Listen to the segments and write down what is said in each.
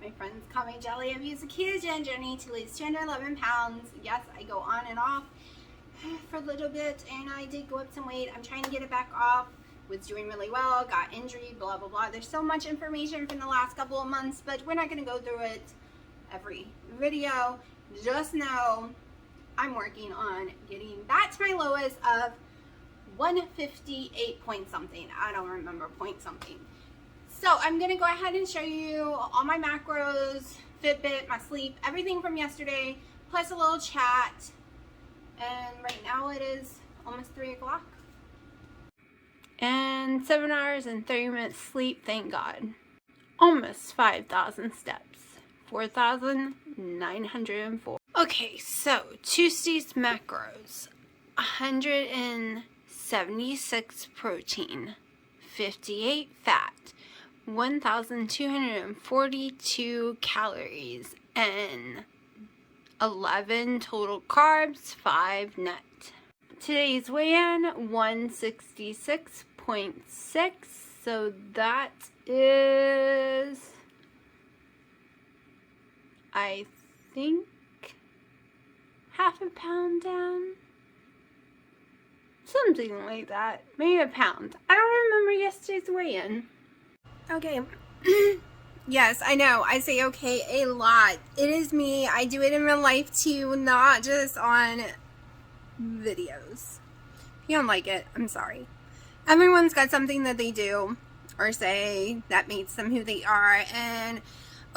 My friends call me Jelly. I've used a ketogenic journey to lose 211 pounds. Yes, I go on and off for a little bit, and I did go up some weight. I'm trying to get it back off. Was doing really well, got injury, blah, blah, blah. There's so much information from the last couple of months, but we're not going to go through it every video. Just know I'm working on getting back to my lowest of 158 point something. I don't remember point something. So I'm going to go ahead and show you all my macros, Fitbit, my sleep, everything from yesterday, plus a little chat. And right now it is almost 3 o'clock. And 7 hours and 30 minutes sleep, thank God. Almost 5,000 steps. 4,904. Okay, so Tuesday's macros. 176 protein, 58 fat, 1,242 calories, and 11 total carbs, 5 net. Today's weigh-in, 166.6, so that is, I think, half a pound down. Something like that. Maybe a pound. I don't remember yesterday's weigh-in. Okay. Yes, I know. I say okay a lot. It is me. I do it in real life too, not just on videos. If you don't like it, I'm sorry. Everyone's got something that they do or say that makes them who they are, and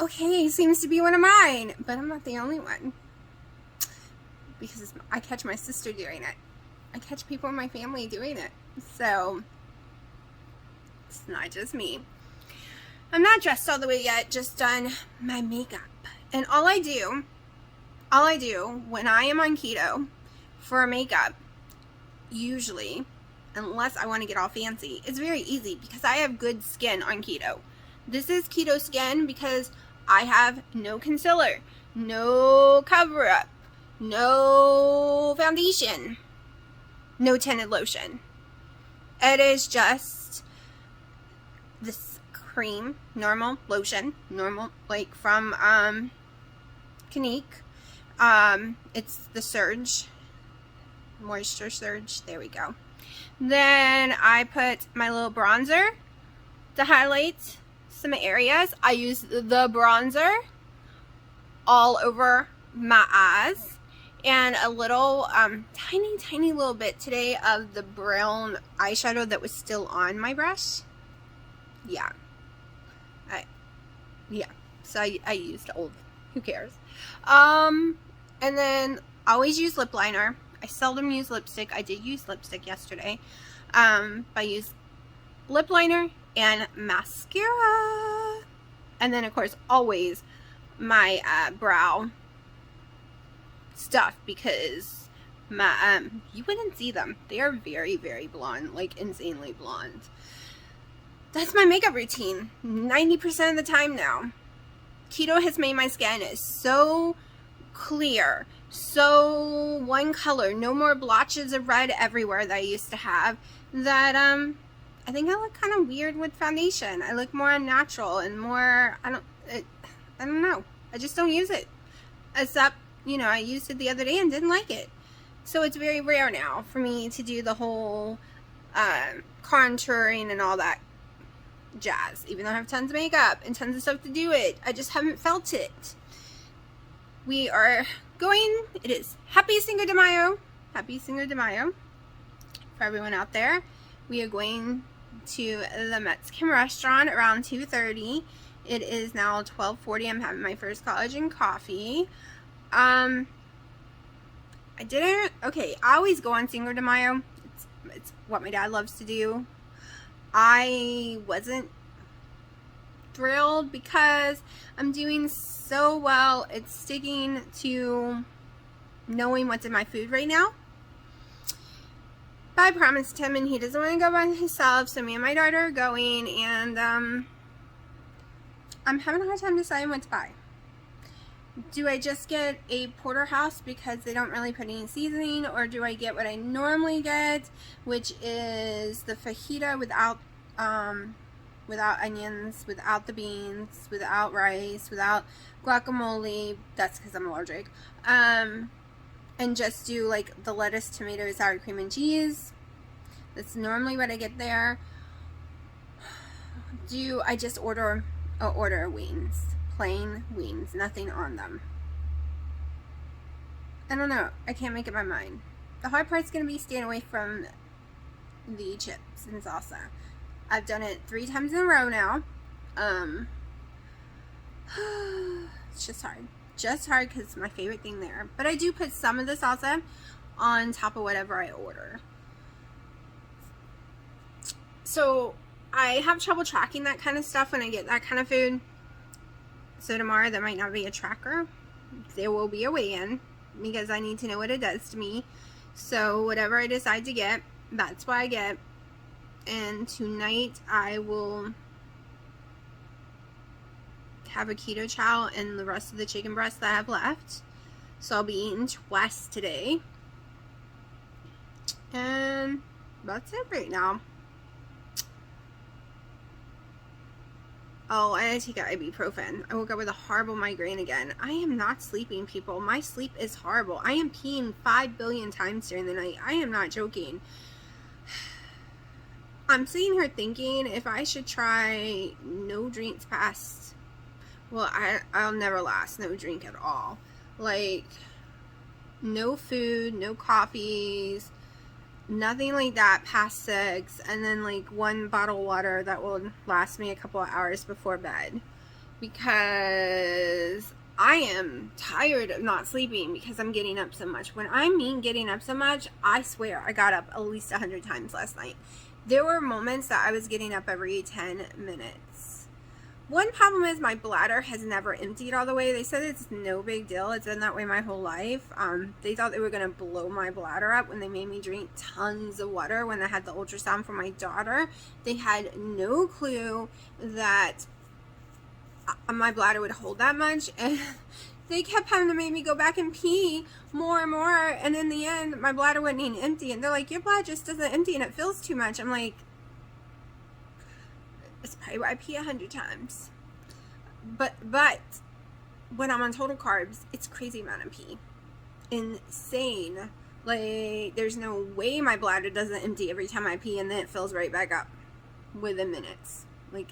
okay seems to be one of mine, but I'm not the only one. Because I catch my sister doing it. I catch people in my family doing it. So, it's not just me. I'm not dressed all the way yet, just done my makeup. And all I do when I am on keto for makeup, usually, unless I want to get all fancy, it's very easy because I have good skin on keto. This is keto skin because I have no concealer, no cover-up, no foundation, no tinted lotion. It is just this cream, normal lotion, normal, like from Clinique. It's the Surge, Moisture Surge, there we go. Then I put my little bronzer to highlight some areas. I use the bronzer all over my eyes. And a little, tiny little bit today of the brown eyeshadow that was still on my brush. Yeah. So I used old. Who cares? And then I always use lip liner. I seldom use lipstick. I did use lipstick yesterday. I use lip liner and mascara. And then, of course, always my brow stuff, because my you wouldn't see them. They are very, very blonde, like insanely blonde. That's my makeup routine 90% of the time now. Keto has made my skin so clear, so one color, no more blotches of red everywhere that I used to have, that I think I look kind of weird with foundation. I look more unnatural and more, I don't know. I just don't use it. Except, you know, I used it the other day and didn't like it. So it's very rare now for me to do the whole contouring and all that jazz. Even though I have tons of makeup and tons of stuff to do it, I just haven't felt it. We are going, it is Happy Cinco de Mayo. Happy Cinco de Mayo for everyone out there. We are going to the Mexican restaurant around 2:30. It is now 12:40. I'm having my first collagen coffee. I always go on Cinco de Mayo. It's what my dad loves to do. I wasn't thrilled because I'm doing so well. It's sticking to knowing what's in my food right now. But I promised him, and he doesn't want to go by himself, so me and my daughter are going, and I'm having a hard time deciding what to buy. Do I just get a porterhouse because they don't really put any seasoning, or do I get what I normally get, which is the fajita without without onions, without the beans, without rice, without guacamole. That's because I'm allergic. And just do like the lettuce, tomato, sour cream, and cheese. That's normally what I get there. I just order wings, plain wings, nothing on them. I don't know. I can't make up my mind. The hard part's going to be staying away from the chips and salsa. I've done it 3 times in a row now. It's just hard. Just hard because it's my favorite thing there. But I do put some of the salsa on top of whatever I order. So I have trouble tracking that kind of stuff when I get that kind of food. So tomorrow there might not be a tracker. There will be a weigh-in because I need to know what it does to me. So whatever I decide to get, that's what I get. And tonight I will have a keto chow and the rest of the chicken breast that I have left. So I'll be eating twice today. And that's it right now. Oh, I had to take an ibuprofen. I woke up with a horrible migraine again. I am not sleeping, people. My sleep is horrible. I am peeing 5 billion times during the night. I am not joking. I'm sitting here thinking if I should try no drinks past, well, I'll never last no drink at all. Like, no food, no coffees, nothing like that past 6, and then like 1 bottle of water that will last me a couple of hours before bed, because I am tired of not sleeping because I'm getting up so much. When I mean getting up so much, I swear I got up at least 100 times last night. There were moments that I was getting up every 10 minutes. One problem is my bladder has never emptied all the way. They said it's no big deal. It's been that way my whole life. They thought they were going to blow my bladder up when they made me drink tons of water when I had the ultrasound for my daughter. They had no clue that my bladder would hold that much. And they kept having to make me go back and pee more and more. And in the end, my bladder wouldn't even empty. And they're like, your bladder just doesn't empty and it feels too much. I'm like, it's probably why I pee 100 times. But when I'm on total carbs, it's crazy amount of pee. Insane. Like, there's no way my bladder doesn't empty every time I pee, and then it fills right back up within minutes. Like,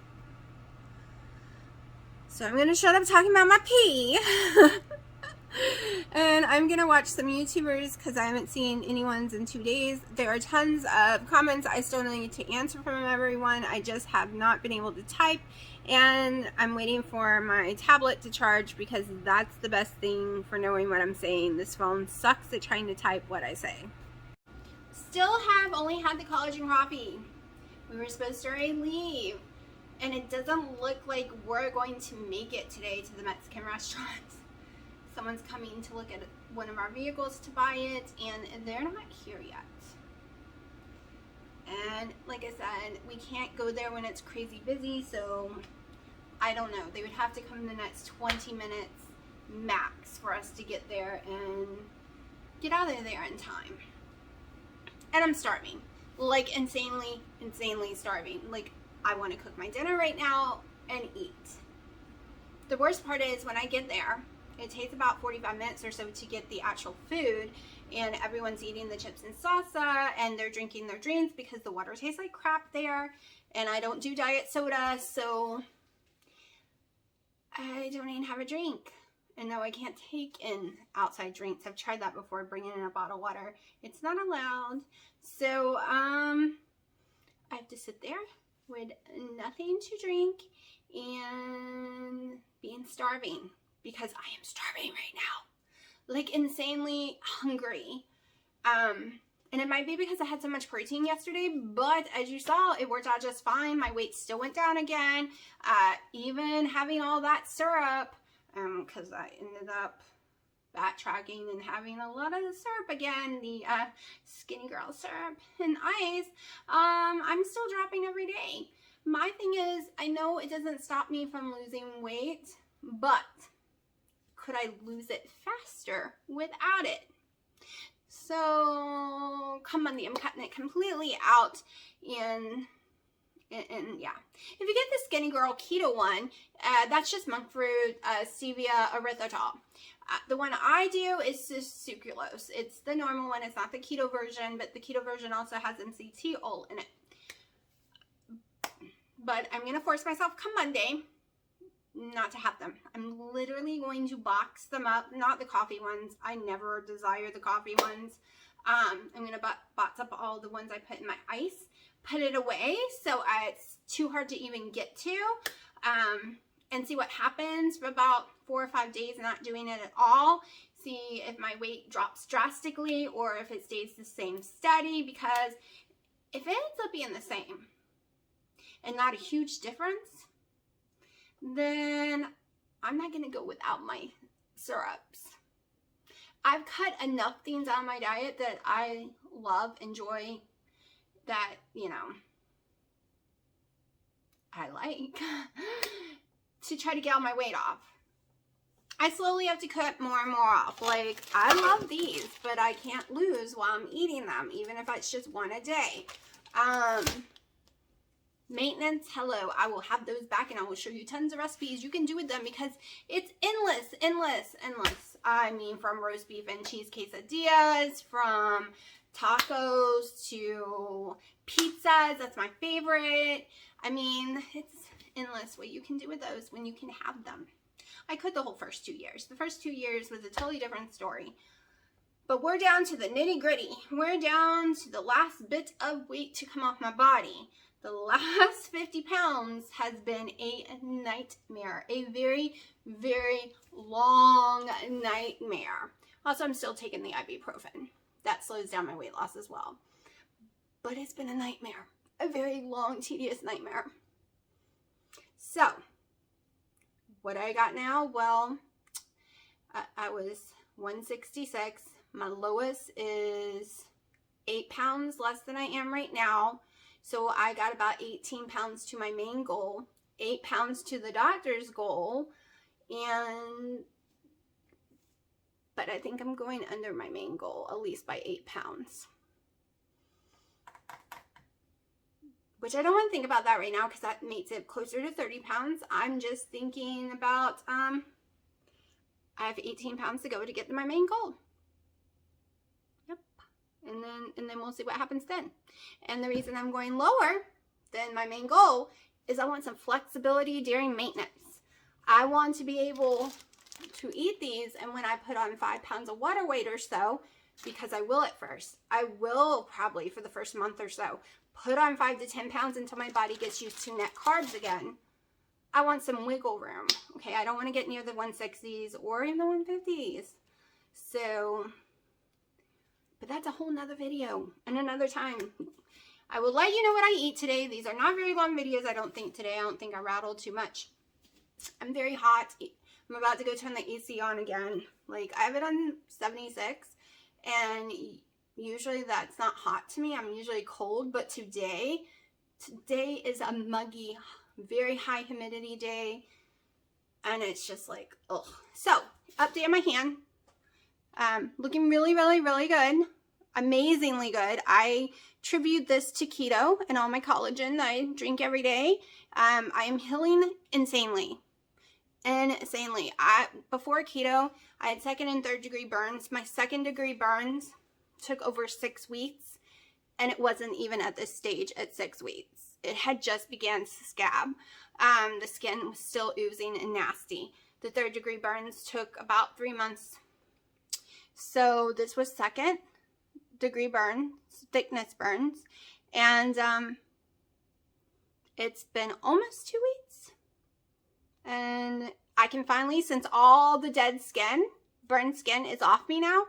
so I'm gonna shut up talking about my pee. And I'm gonna watch some YouTubers because I haven't seen anyone's in 2 days. There are tons of comments I still need to answer from everyone. I just have not been able to type, and I'm waiting for my tablet to charge because that's the best thing for knowing what I'm saying. This phone sucks at trying to type what I say. Still have only had the collagen coffee. We were supposed to already leave, and it doesn't look like we're going to make it today to the Mexican restaurant. Someone's coming to look at one of our vehicles to buy it, and they're not here yet. And like I said, we can't go there when it's crazy busy, so I don't know. They would have to come in the next 20 minutes max for us to get there and get out of there in time. And I'm starving. Like, insanely starving. Like, I want to cook my dinner right now and eat. The worst part is when I get there, it takes about 45 minutes or so to get the actual food, and everyone's eating the chips and salsa, and they're drinking their drinks because the water tastes like crap there, and I don't do diet soda, so I don't even have a drink. And no, I can't take in outside drinks. I've tried that before, bringing in a bottle of water. It's not allowed. So, I have to sit there with nothing to drink and being starving. Because I am starving right now, like insanely hungry. And it might be because I had so much protein yesterday, but as you saw, it worked out just fine. My weight still went down again, even having all that syrup, because I ended up backtracking and having a lot of the syrup again, the skinny girl syrup and ice. I'm still dropping every day. My thing is, I know it doesn't stop me from losing weight, but could I lose it faster without it? So come Monday, I'm cutting it completely out, and And yeah, if you get the Skinny Girl Keto one, that's just monk fruit, stevia, erythritol. The one I do is just sucralose. It's the normal one. It's not the keto version, but the keto version also has MCT oil in it. But I'm going to force myself come Monday not to have them. I'm literally going to box them up, not the coffee ones. I never desire the coffee ones. I'm going to box up all the ones I put in my ice, put it away so it's too hard to even get to, and see what happens for about 4 or 5 days not doing it at all. See if my weight drops drastically or if it stays the same steady, because if it ends up being the same and not a huge difference, then I'm not going to go without my syrups. I've cut enough things out of my diet that I love, enjoy, that, you know, I like to try to get all my weight off. I slowly have to cut more and more off. Like, I love these, but I can't lose while I'm eating them, even if it's just one a day. Maintenance, hello, I will have those back and I will show you tons of recipes you can do with them, because it's endless. I mean, from roast beef and cheese quesadillas, from tacos to pizzas, that's my favorite. I mean, it's endless what you can do with those when you can have them. I could the whole first 2 years. The first 2 years was a totally different story. But we're down to the nitty gritty. We're down to the last bit of weight to come off my body. The last 50 pounds has been a nightmare, a very, very long nightmare. Also, I'm still taking the ibuprofen. That slows down my weight loss as well. But it's been a nightmare, a very long, tedious nightmare. So, what I got now? Well, I was 166. My lowest is 8 pounds less than I am right now. So I got about 18 pounds to my main goal, 8 pounds to the doctor's goal, but I think I'm going under my main goal, at least by 8 pounds. Which I don't want to think about that right now, because that makes it closer to 30 pounds. I'm just thinking about, I have 18 pounds to go to get to my main goal. And then we'll see what happens then. And the reason I'm going lower than my main goal is I want some flexibility during maintenance. I want to be able to eat these, and when I put on 5 pounds of water weight or so, because I will at first, I will probably for the first month or so put on 5 to 10 pounds until my body gets used to net carbs again. I want some wiggle room. Okay, I don't want to get near the 160s or even the 150s. So, but that's a whole nother video and another time. I will let you know what I eat today. These are not very long videos, I don't think, today. I don't think I rattled too much. I'm very hot. I'm about to go turn the AC on again. Like, I have it on 76, and usually that's not hot to me. I'm usually cold, but today is a muggy, very high humidity day, and it's just like, ugh. So, update on my hand. Looking really, really, really good. Amazingly good. I attribute this to keto and all my collagen that I drink every day. I am healing insanely. Before keto, I had 2nd and 3rd degree burns. My 2nd degree burns took over 6 weeks, and it wasn't even at this stage at 6 weeks. It had just began to scab. The skin was still oozing and nasty. The 3rd degree burns took about 3 months. So this was 2nd degree burns, thickness burns, and it's been almost 2 weeks, and I can finally, since all the dead skin, burned skin is off me now,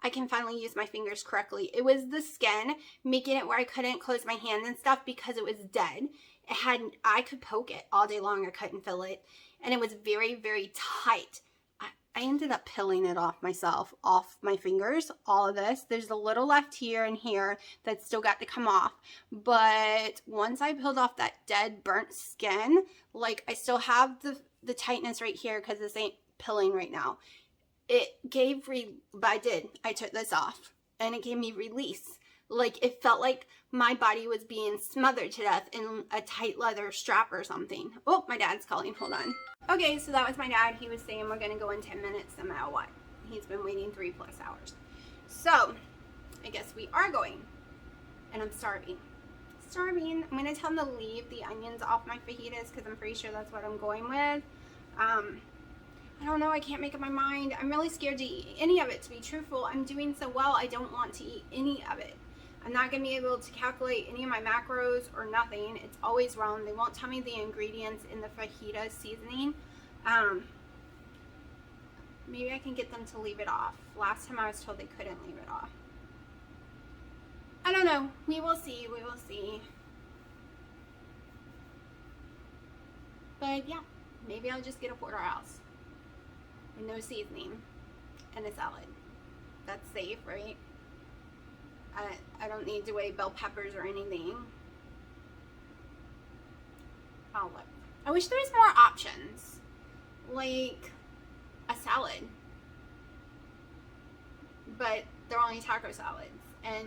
I can finally use my fingers correctly. It was the skin making it where I couldn't close my hand and stuff because it was dead. I could poke it all day long, I couldn't feel it, and it was very, very tight. I ended up peeling it off myself, off my fingers, all of this. There's a little left here and here that's still got to come off. But once I peeled off that dead, burnt skin, like, I still have the tightness right here because this ain't peeling right now. It gave, I took this off, and it gave me release. Like, it felt like my body was being smothered to death in a tight leather strap or something. Oh, my dad's calling. Hold on. Okay, so that was my dad. He was saying we're going to go in 10 minutes no matter what. He's been waiting 3+ hours. So, I guess we are going. And I'm starving. I'm going to tell him to leave the onions off my fajitas because I'm pretty sure that's what I'm going with. I don't know. I can't make up my mind. I'm really scared to eat any of it, to be truthful. I'm doing so well, I don't want to eat any of it. I'm not going to be able to calculate any of my macros or nothing. It's always wrong. They won't tell me the ingredients in the fajita seasoning. Maybe I can get them to leave it off. Last time I was told they couldn't leave it off. I don't know. We will see. We will see. But yeah, maybe I'll just get a porterhouse with no seasoning and a salad. That's safe, right? I don't need to weigh bell peppers or anything. Oh, look. I wish there was more options. Like a salad. But they're only taco salads. And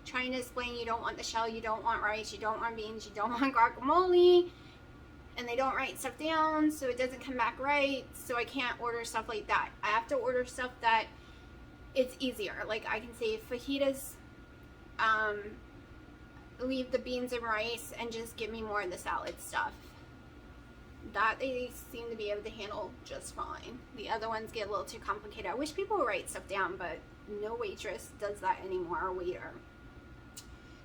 trying to explain you don't want the shell, you don't want rice, you don't want beans, you don't want guacamole. And they don't write stuff down, so it doesn't come back right. So I can't order stuff like that. I have to order stuff that it's easier. Like I can say fajitas, leave the beans and rice and just give me more of the salad stuff. That they seem to be able to handle just fine. The other ones get a little too complicated. I wish people would write stuff down, but no waitress does that anymore, or waiter.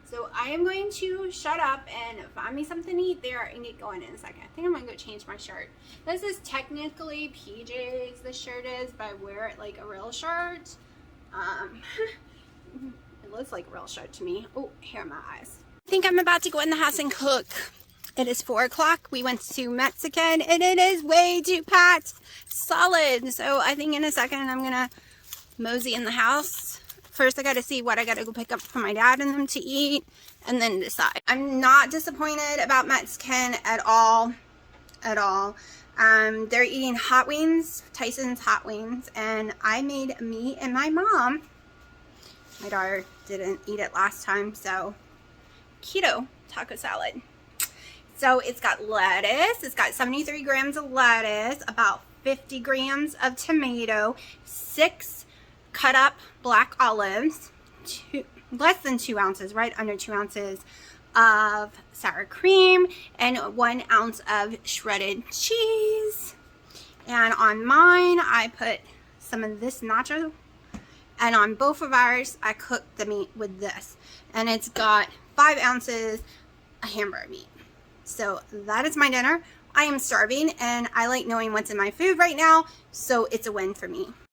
So I am going to shut up and find me something to eat there and get going in a second. I think I'm going to go change my shirt. This is technically PJs, the shirt is, but I wear it like a real shirt. It looks like a real shirt to me. Oh, here are my eyes. I think I'm about to go in the house and cook. It is 4 o'clock. We went to Mexican and it is way too packed. Solid. So I think in a second I'm going to mosey in the house. First I got to see what I got to go pick up for my dad and them to eat and then decide. I'm not disappointed about Mexican at all. They're eating hot wings, Tyson's hot wings, and I made me and my mom. My daughter didn't eat it last time, so keto taco salad. So it's got lettuce, it's got 73 grams of lettuce, about 50 grams of tomato, 6 cut up black olives, less than 2 ounces, right under 2 ounces of sour cream, and 1 ounce of shredded cheese. And on mine, I put some of this nacho, and on both of ours, I cooked the meat with this. And it's got 5 ounces of hamburger meat. So that is my dinner. I am starving, and I like knowing what's in my food right now, so it's a win for me.